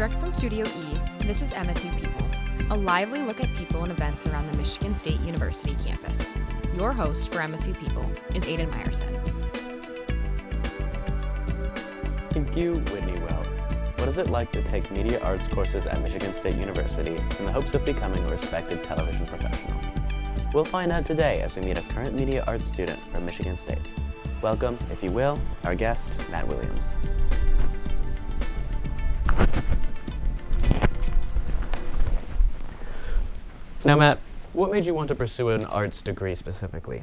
Direct from Studio E, this is MSU People, a lively look at people and events around the Michigan State University campus. Your host for MSU People is Aiden Meyerson. Thank you, Whitney Wells. What is it like to take media arts courses at Michigan State University in the hopes of becoming a respected television professional? We'll find out today as we meet a current media arts student from Michigan State. Welcome, if you will, our guest, Matt Williams. Now, Matt, what made you want to pursue an arts degree specifically?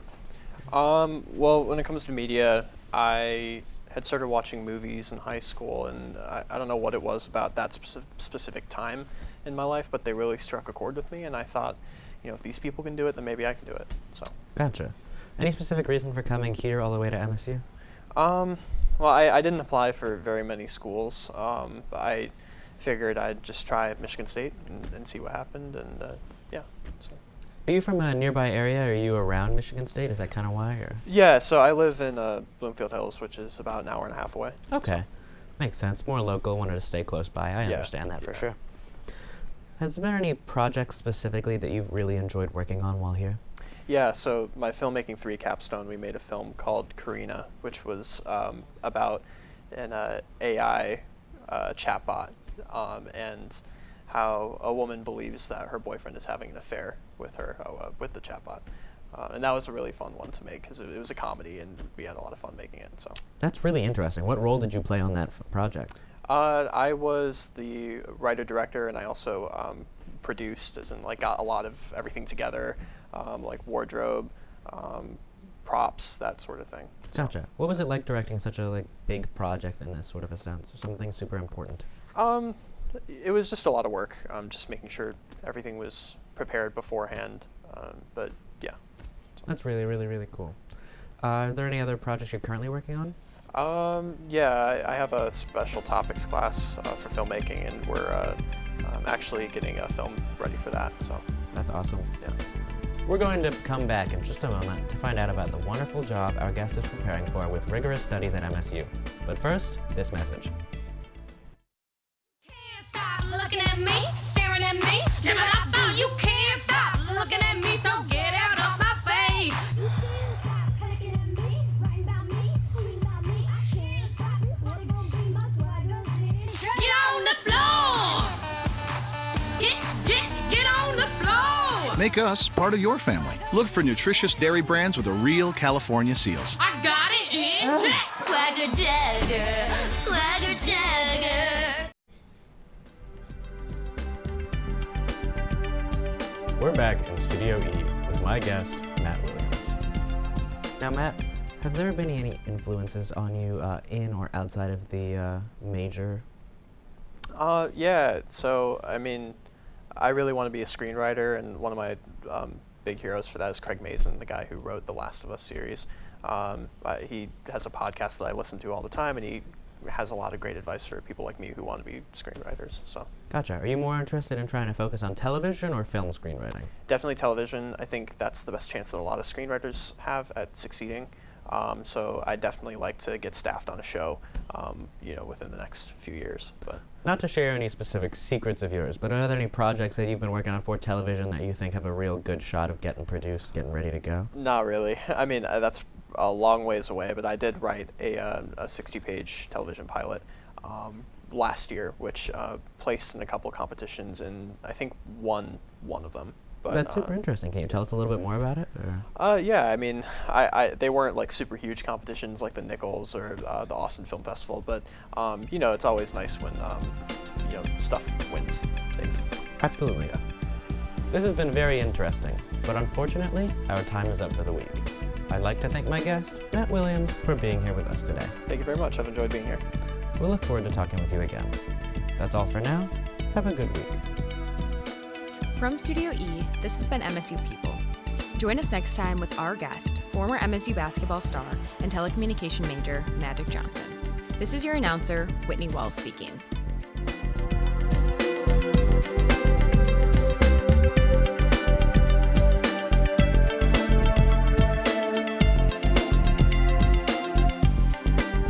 Well, when it comes to media, I had started watching movies in high school, and I don't know what it was about that specific time in my life, but they really struck a chord with me, and I thought, you know, if these people can do it, then maybe I can do it. So. Gotcha. Any specific reason for coming here all the way to MSU? Well, I didn't apply for very many schools. I figured I'd just try at Michigan State and see what happened, and yeah. So. Are you from a nearby area? Are you around Michigan State? Is that kind of why? Or? Yeah, so I live in Bloomfield Hills, which is about an hour and a half away. Okay. So. Makes sense. More local, wanted to stay close by. I understand that for sure. Has there been any projects specifically that you've really enjoyed working on while here? Yeah, so my filmmaking 3 capstone, we made a film called Karina, which was about an AI chatbot and how a woman believes that her boyfriend is having an affair with her, with the chatbot. And that was a really fun one to make because it was a comedy and we had a lot of fun making it. So that's really interesting. What role did you play on that project? I was the writer-director, and I also produced, as in like got a lot of everything together, like wardrobe, props, that sort of thing. Gotcha. What was it like directing such a big project in this sort of a sense, something super important? It was just a lot of work, just making sure everything was prepared beforehand. But yeah. That's really, really, really cool. Are there any other projects you're currently working on? Yeah, I have a special topics class for filmmaking, and we're actually getting a film ready for that. So that's awesome. Yeah. We're going to come back in just a moment to find out about the wonderful job our guest is preparing for with rigorous studies at MSU. But first, this message. Can't stop looking at me, staring at me. Give it up, though. You can't stop looking at me, so get out of my face. You can't stop looking at me, writing about me, reading about me. I can't stop. What's gonna be my swagger? Get on the floor. Get on the floor. Make us part of your family. Look for nutritious dairy brands with a real California seals. I got it in check. Swagger Jagger, Swagger Jagger. We're back in Studio E with my guest, Matt Williams. Now, Matt, have there been any influences on you in or outside of the major? Yeah, so, I mean, I really want to be a screenwriter, and one of my big heroes for that is Craig Mazin, the guy who wrote the Last of Us series. He has a podcast that I listen to all the time, and he has a lot of great advice for people like me who want to be screenwriters. So. Gotcha. Are you more interested in trying to focus on television or film screenwriting? Definitely television. I think that's the best chance that a lot of screenwriters have at succeeding. So I definitely like to get staffed on a show, within the next few years. But not to share any specific secrets of yours, but are there any projects that you've been working on for television that you think have a real good shot of getting produced, getting ready to go? Not really. I mean, that's a long ways away, but I did write a 60-page television pilot last year, which placed in a couple of competitions, and I think won one of them. But, that's super interesting. Can you tell us a little bit more about it? Yeah, I mean, they weren't like super huge competitions like the Nichols or the Austin Film Festival, but it's always nice when stuff wins things. Absolutely. Yeah. This has been very interesting, but unfortunately, our time is up for the week. I'd like to thank my guest, Matt Williams, for being here with us today. Thank you very much. I've enjoyed being here. We'll look forward to talking with you again. That's all for now. Have a good week. From Studio E, this has been MSU People. Join us next time with our guest, former MSU basketball star and telecommunication major, Magic Johnson. This is your announcer, Whitney Wells speaking.